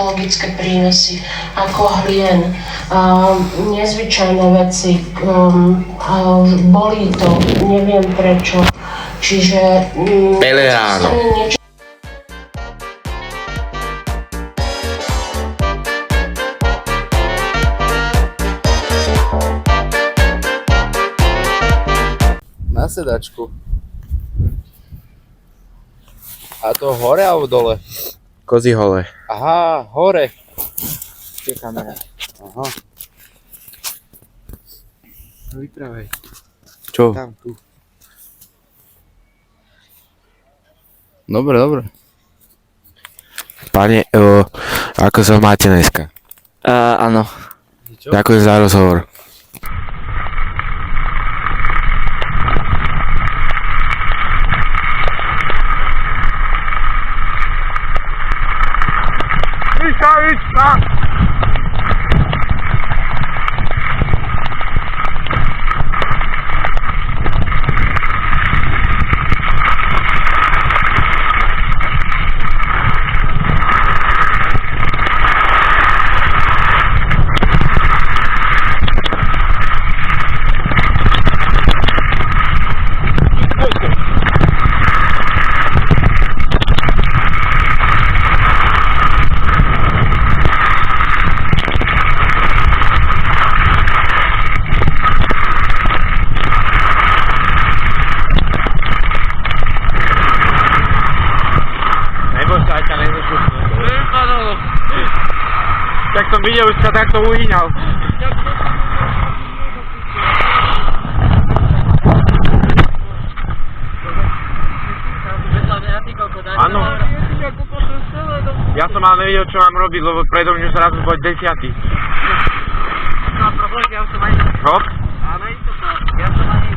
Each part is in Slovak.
ekologické prínosy, ako hlien, nezvyčajné veci, bolí to, neviem prečo. Čiže... Peleáno. Na sedačku. A to hore alebo dole? Kozy hole. Aha, hore. Kde je kamera? Aha. No vypravaj. Čo? Tam, tu. Dobre, dobre. Pane, ako sa máte dneska? Áno. Ďakujem za rozhovor. Tak som videl, už sa takto uhýňal. Áno. Ja som ale nevedel, čo mám robiť, lebo predo mňa zrazu bol 10. No problém, ja som ani... Čo? Áno, isto to. Ja som ani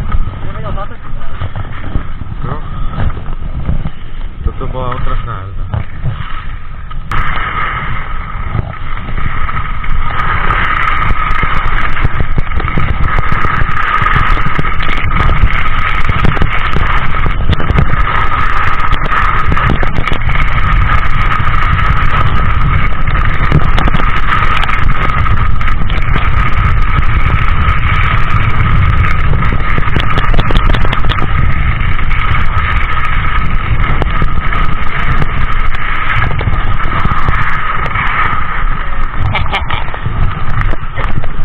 nevedel zatočiť. No. Toto bola otrasná jazda.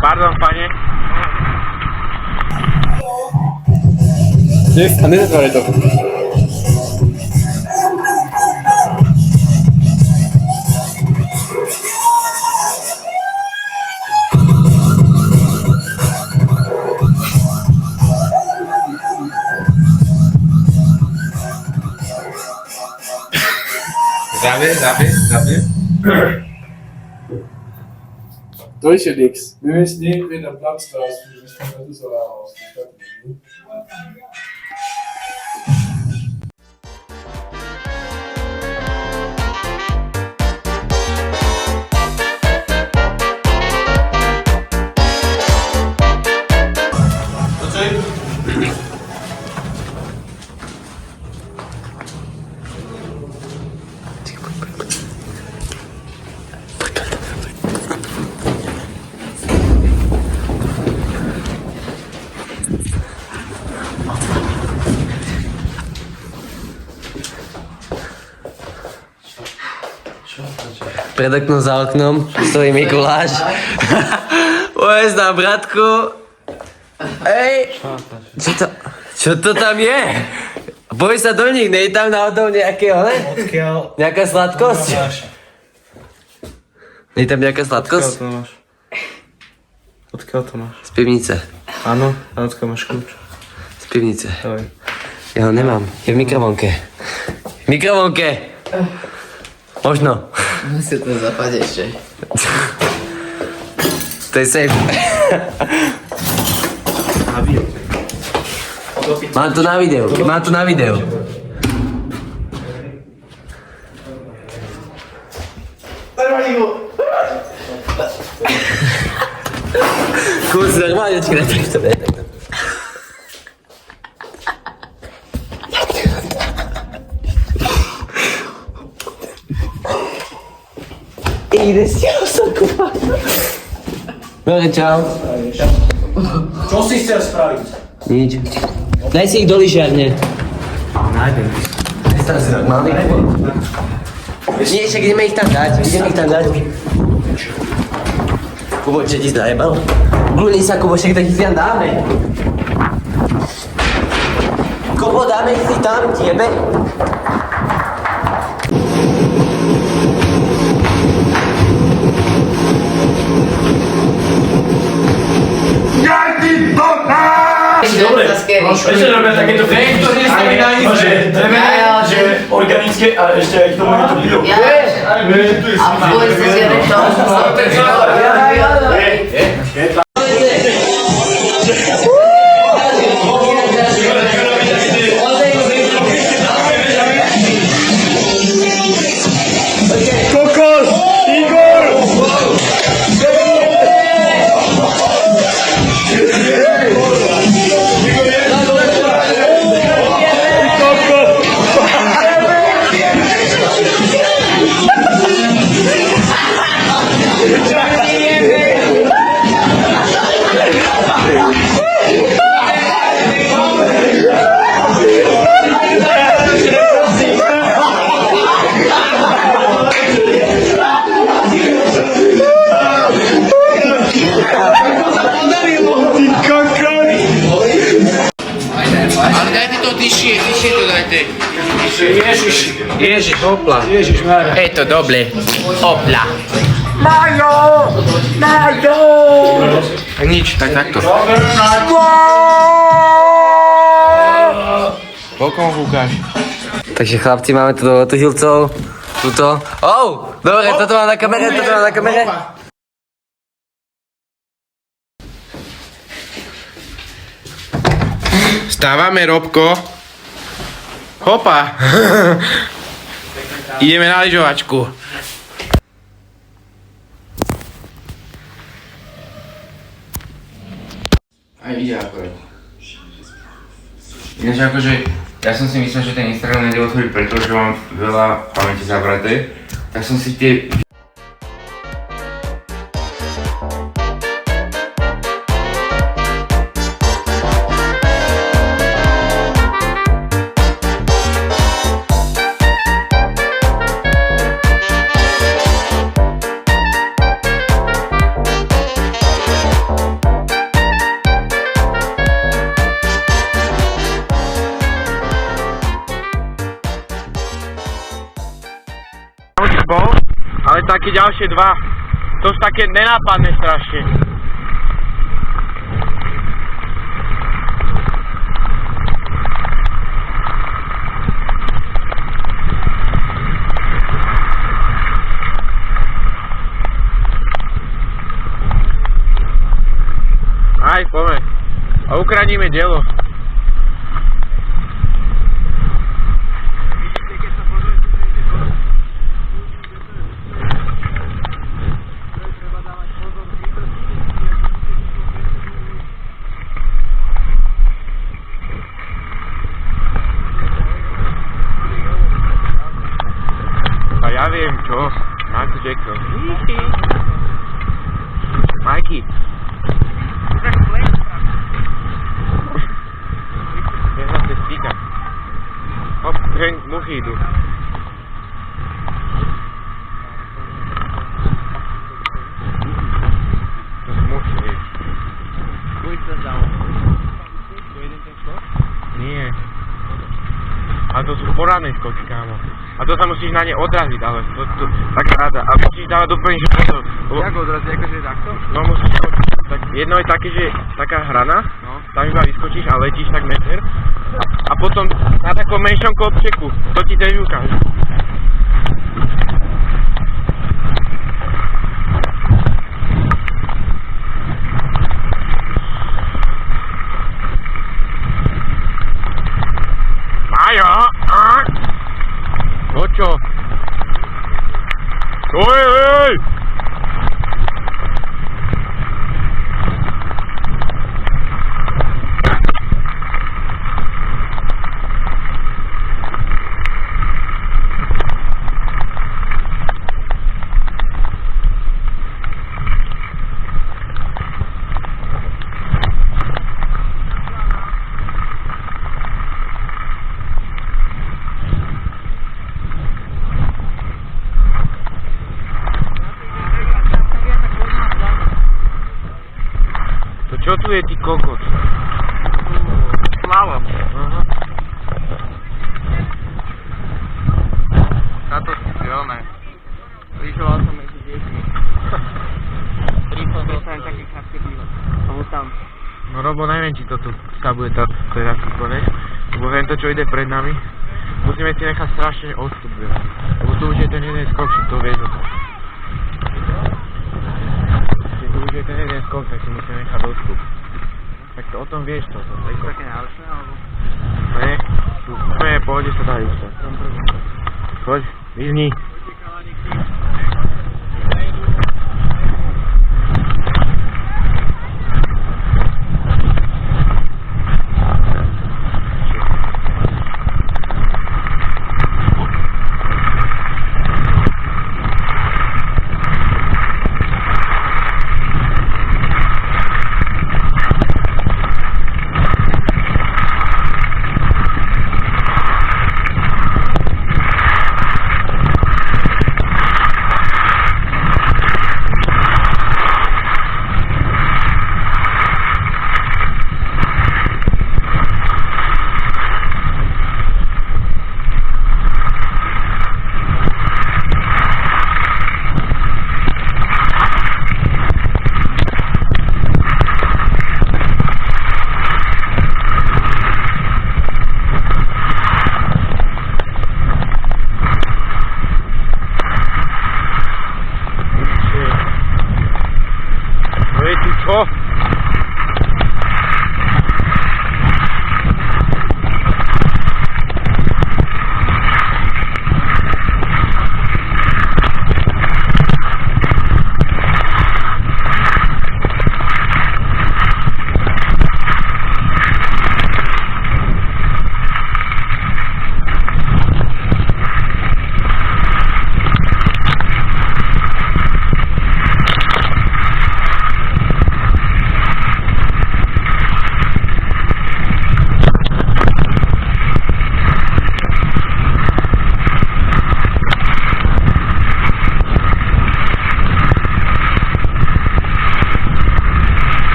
Pardon, pane. A nezatváraj to. Zdravie. Deutsche nix. Wir müssen irgendwen am Platz da aus, wir müssen das so aus. Pred oknom za oknom stojí Mikuláš. Povedz nám, bratku. Ej! Čo to tam je? Boj sa do nich, nie je tam náhodou nejaké, ale? Odkiaľ? Nejaká sladkosť? Nie je tam nejaká sladkosť? to máš? Odkiaľ to máš? Z pivnice. Áno, a odkiaľ máš kľúč? Z pivnice. Daj. Ja ho nemám. Je v mikrovlnke. V mikrovlnke! Možno. Musí to zapať ešte. To je safe. Mám to na videu. Kus, normálne, čekaj, takto. ide si sa kúpať. Dobre, čau. Čo si chcel spraviť? Nič. Daj si ich do lyžiarne. Nájdem. Nestar si normálny. Nie, však ideme ich tam dať. Kubo, čo ti zajebal? Glúni sa, Kubo, však tak ich tam dáme. Kubo, dáme ich si tam, tiebe. Dobre, ešte robia takéto fejky, to nestaví na nic, že organické a ešte aj k tomu je to pivo. A pôjď si zjedeš to. Ale dajte to tyšie to dajte. Ježiš, hopla. Ježišmária. Je to dobre. Hopla. Nič, tak takto. Pokom kúkaš. Takže chlapci, máme tu do Hilcov. Tuto. Dobre, toto mám na kamere. Stávame, Robko. Hopa. Ideme na lyžovačku. Aj ide akorát. Ináč akože, ja som si myslel, že ten Instagram nejde otvoriť, pretože mám veľa pamäti zabraté. Tak som si tie... bol, ale také ďalšie dva, to sú také nenápadné strašne. Aj, poďme. A ukradníme dielo. Ja viem čo, Michael Jackson. Mikey. Ja sa te stíka. Hop, muchy idú. To sú muchy, vieš. Nie. A to sú poradné skoky, kámo. A to sa musíš na ne odraziť, ale to taká rada. A musíš dávať doplniť, že toto. Jak odraziť, akože takto? No musíš, tak jedno je také, že taká hrana, tam iba vyskočíš a letíš tak meter. A potom na takom menšom kopčeku, to ti tež ukáže. Majo! No čo? Ej! bude tá teraz konec, lebo to, čo ide pred nami, musíme si nechať strašne odstup, lebo tu už je ten jeden skok, či to vieš o tom. Tu už je ten jeden skok, tak si musíme nechať odstup. Tak to o tom vieš to. Je to také náročné, alebo? Ne, tu úplne pohode sa dá ísť. Poď, vyhni.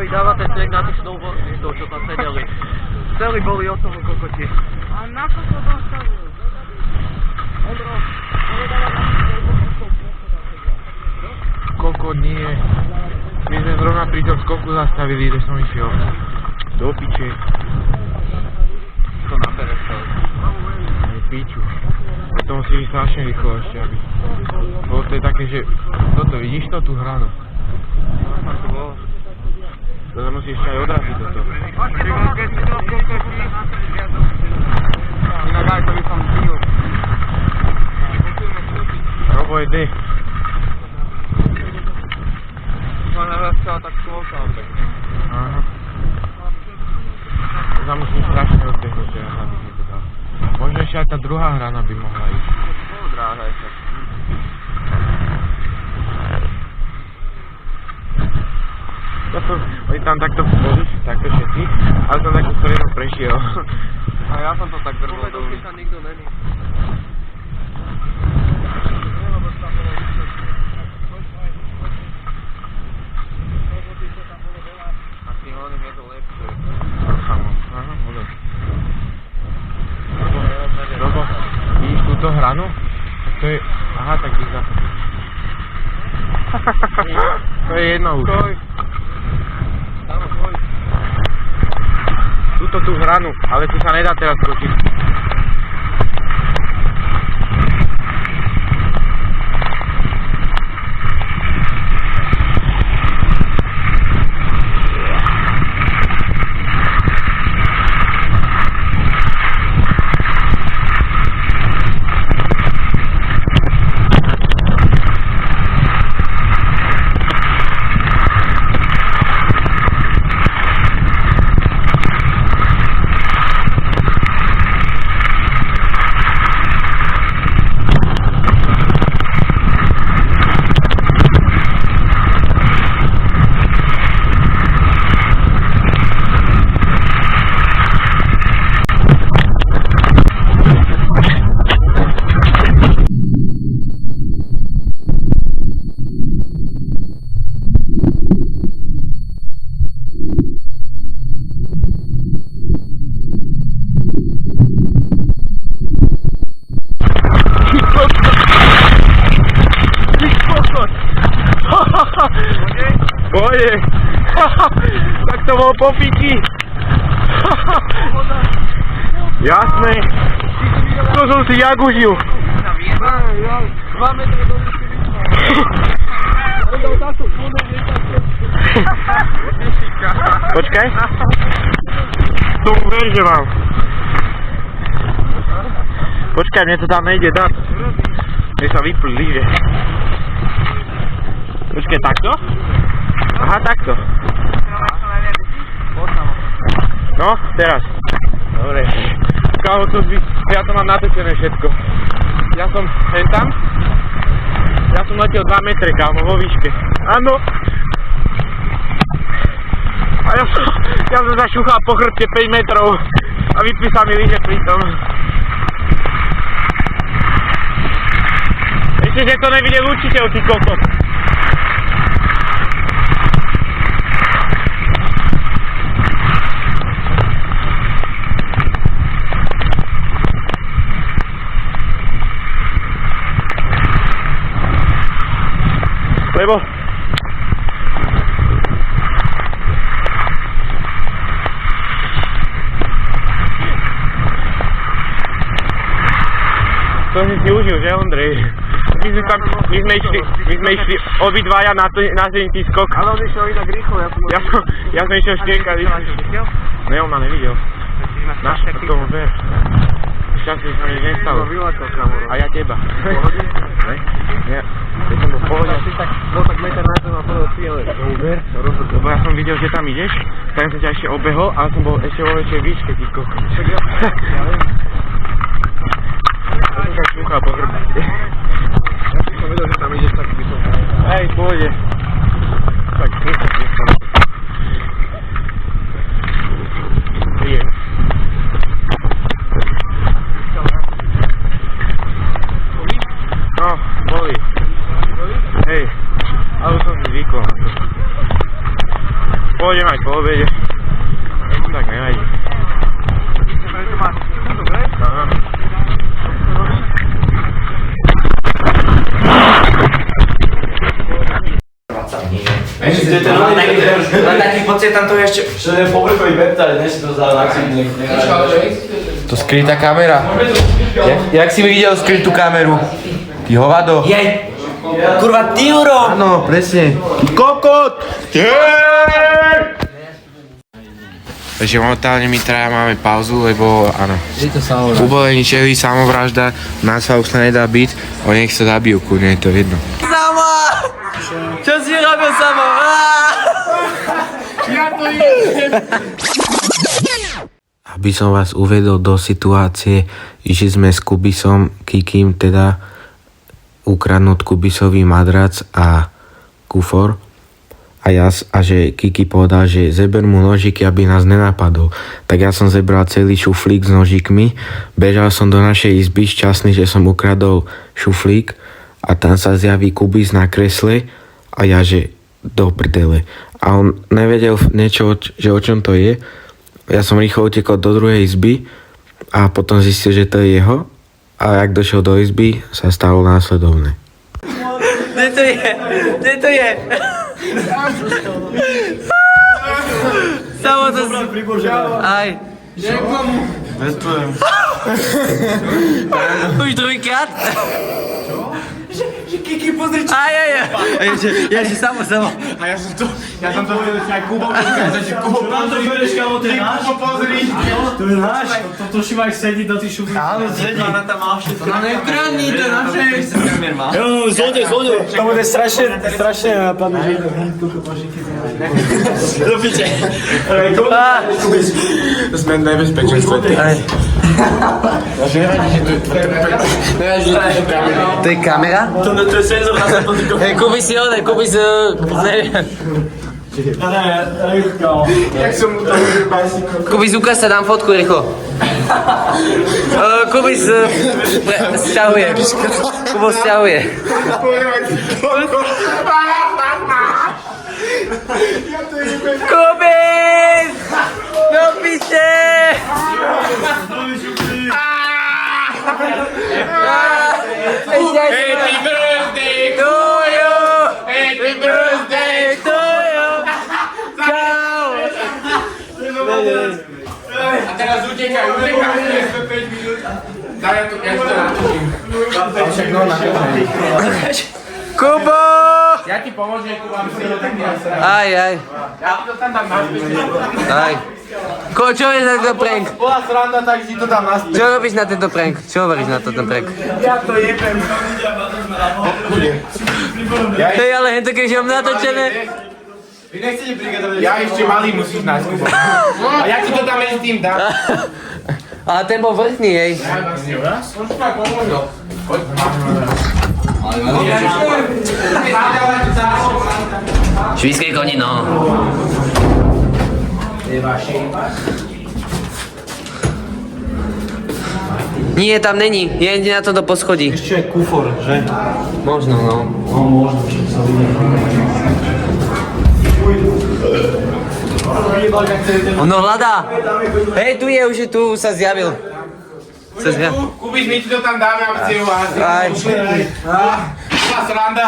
Dávate sneh na tých snowboardistov, čo tam sedeli. Celí boli od toho kokoti. A na čo to tam stavili? Ondro, povedala na Koko, nie. My sme zrovna pri tom skoku zastavili, kde som išiel. Do piče. to na perestov. Aj piču. To musíš ísť strašne rýchlo ešte, aby... Lebo to je také, že... Toto, vidíš to, tú hranu? To sa musíš ešte aj odraziť do toho. Inak aj to by som žil. Robo je D. Možno začala tak slovka pekne. Aha. To sa musím strašne odbehnúť teraz, aby sme to dal. Možno ešte aj tá druhá hrana by mohla ísť. Podráhaj sa. Oni tam takto boli, takto všetci, ale som takú striedu prešiel. A ja som to tak drvol. Povedal, že sa nikto není. A tým oným je to lepšie. Aha, hodom. Robo, vidíš túto hranu? To je... Aha, tak vyzá. To je jedno už. Túto tú hranu, ale tu sa nedá teraz skočiť. pohode. Tak to bol po piči. Jasné. To som si jak užil. 2 metre do výšky Počkaj. Tomu ver, že mám. Počkaj, mne to tam nejde dať. Mne sa vyplí lyže. Počkaj, takto? Aha, takto. No, teraz. Dobre. Kámo, ja to mám natočené všetko. Ja som tam. Ja som letel 2 metre, kámo, vo výške. Áno. A ja som zašúchal po chrbte 5 metrov a vypli sa mi lyže pri tom. Ešte, že to nevidel učiteľ, ty kokot. Lebo to si užil, že Ondrej? My sme išli obidvaja na ten skok. Ale on išiel inak rýchlo, ja som išiel 4 krát. Ne, on ma nevidel. Náš, tak tomu ver. Šťastný sa mi nestalo. A ja teba. Ne? Ja som bol v pohode. No tak meter na to ma podal cieľe. Ver? Lebo ja som videl, že tam ideš, tak som ťa ešte obehol, ale som bol ešte vo väčšej výške, ty kokos. Ja som tak šúchal po chrbte. Ja som vedel, že tam ideš, tak by som... Hej, v pohode. Tak, nechám. Príjem. No, boli. Hej, ale už som si zvykol na to. Pôjdem aj po obede. Tak nevadí. Prečo máš sekundu, dobre? Aha. Mám taký pocit, tam to je ešte... Čo je povrchový webtár, než si to zdal na To skrytá kamera. Jak si videl skrytú kameru? Ty hovado. Jej! Kurva, ty Juro! Áno, presne. Kokot! Takže momentálne my traja máme pauzu, lebo áno. Je to samovražda. Ubolení čeli, samovražda, nás sa už sa nedá byť, o nech sa zabijú, kľudne je to jedno. Samo! Čo si robil samo? Aby som vás uvedol do situácie, že sme s Kubisom, Kikim, teda ukradnúť Kubisový madrac a kufor a že Kiki povedal, že zeber mu nožiky, aby nás nenapadol. Tak ja som zebral celý šuflík s nožikmi, bežal som do našej izby šťastný, že som ukradol šuflík a tam sa zjaví Kubis na kresle a ja, že do prdele. A on nevedel niečo, že o čom to je. Ja som rýchlo utekol do druhej izby a potom zistil, že to je jeho. A jak došiel do izby, sa stalo následovné. Kde to je? Kde to je? Samo to... Aj. Už druhýkrát? Že Kiki, pozri čo... Aj. Ja že samo. A ja som to vedel, že aj Kubo pozri, že Kubo pozri, Kubo pozri. To je náš, to si máš sedieť do tých šuflík. Áno, sedí. Ona tam má všetko. Ona nekradní, to je naše. Jo, zlodej. To bude strašne napadne, že ide hned koľko požiky. Do piče. Sme nebezpečenstve. To je kamera? To je senzor na to. Kubis je oné, Kubis... Neviem. Jak som mu to uvedel, Kubis, ukáž sa, dám fotku rýchlo. Kubis sťahuje. Kubo sťahuje. Kubis! No piče! Happy birthday to you! Happy birthday to you! Teraz utekaj. Daj ja tu natočím. Však no na Kubo! Ja ti pomôžem, Kuba, aby si to tak nejasne. Aj. Ja to tam dám naspäť. Aj. Čo vieš na tento prank? Bola sranda, tak si to dám naspäť. Čo robíš na tento prank? Čo hovoríš na tento prank? Ja to jebem. Hej, ale hento keď mám natočené. Vy nechcete brigadovať? Ja ešte malý musíš nájsť, Kuba. A ja ti to tam medzi tým dám. Ale ten bol vrchný, hej. Už ma pomôžil. Švíjské konino. Nie, tam není. Je na tomto poschodí. Ešte je kufor, že? Možno, no. No možno, čo sa vidí. Ono hľadá. Hej, tu je, už je tu, sa zjavil. Kubiš, my ti to tam dáme, aby si ho házil. Aj. Bola sranda.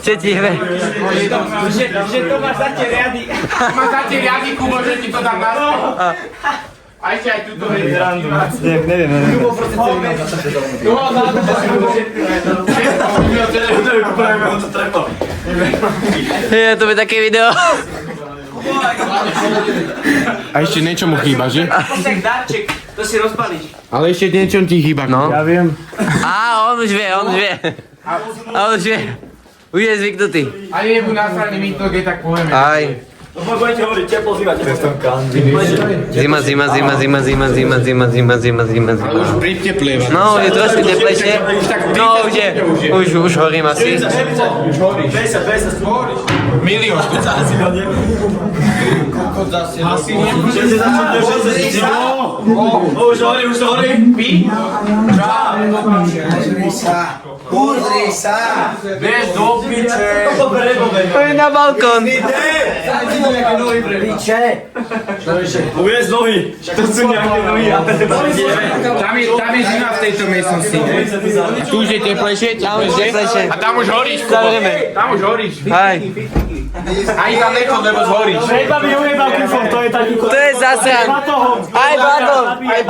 Čo ti je? Že to máš za tie riady. Máš za tie riady, Kubo, že ti to dám naspäť. A ešte aj túto vec. Neviem. Kubo, proste celý nám zase to domov. No, Je, to je také video. A ešte niečo mu chýba, že? Darček, to si rozpališ. Ale ešte niečo ti chýba. No. Ja viem. Á, on už vie. On už vie. Už je zvyknutý. A je mu nasraný mýtok, je tak povieme. Aj. Budete hovoriť teplo zima. Zima. Ale už priteplieva. No, je trošku teplejšie. No, už je. Už horím asi. Milión. Už to horí. Pí? Pozri sa! Vieš, do piče. To je na balkón. Piče! Uviez nohy. To sú nejaké nohy. Tam je zima v tejto miestnosti. A tu už je teplejšie, teplejšie. A tam už horíš, Kubo. Samozrejme. Tam už horíš. Aj. Ani tam nechod, lebo zhoríš. Treba mi ujebal kufor, to je taký To je zasran.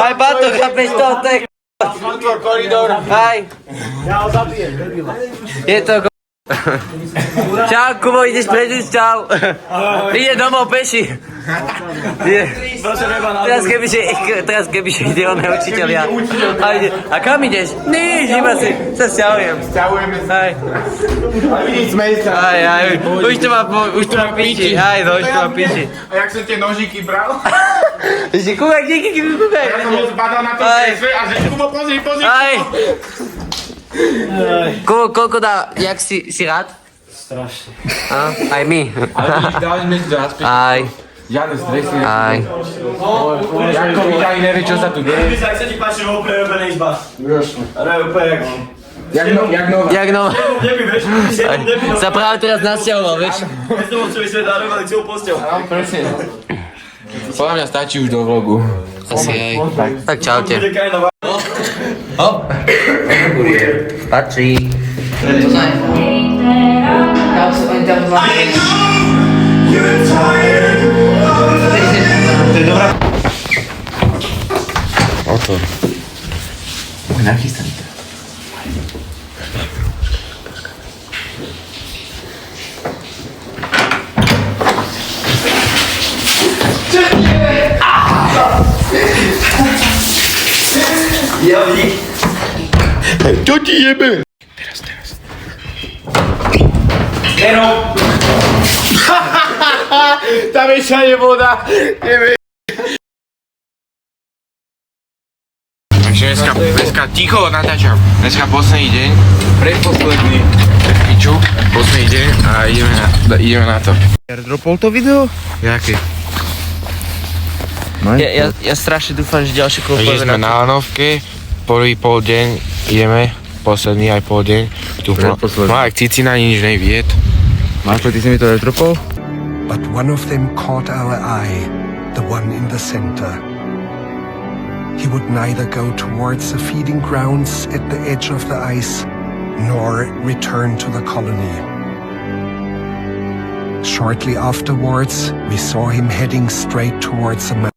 Aj batok, chápeš to? To je Otvor koridor. Aj. Ja ho zabijem, debila. Je to Čau, Kubo, ideš preč už, čau. Ide domov peši. Teraz kebyže ide on učiteľia. A kam ideš? Nič, iba si sa sťahujem. Sťahujeme sa. Aj. Vidíš, smej sa. Aj. Už to má piči. Aj, no, už to má piči. A jak som tie nožiky bral? Ešte kúkaj, díky. Ja som ho zbadal na tom kresle a že Kubo, pozri. Aj. Kubo, koľko dá, jak si rád? Strašne. Aj my. Ale vidíš, dali sme si to naspäť. Aj. Žiadne stresy. Aj. Janko Vitali nevie, čo sa tu deje. Ak sa ti páči, ho prejebené izba. Ale úplne jak... Jak nová. Neby, vieš? Sa práve teraz nasťahoval, vieš? Bez toho, čo by sme darovali celú posťou. Presne. Podľa mňa stačí už do vlogu. Asi aj. Tak čaute. Bude kajnová. Patrí. Otvor. Môj nachystaný. Čo ti jebe? Teraz. Tam je všade voda. Takže dneska ticho natáčam. Dneska posledný deň. Predposledný. Piču. Posledný deň a ideme na to. Airdropol to video? Jaké? Ja strašne dúfam, že ďalšie kolo Takže sme na lanovke. Prvý pol deň ideme. Posledný aj pol deň. Tu Marek Cicina nič nevied. Marko, ty si mi to airdropol? But one of them caught our eye, the one in the center. He would neither go towards the feeding grounds at the edge of the ice, nor return to the colony. Shortly afterwards, we saw him heading straight towards the mountain.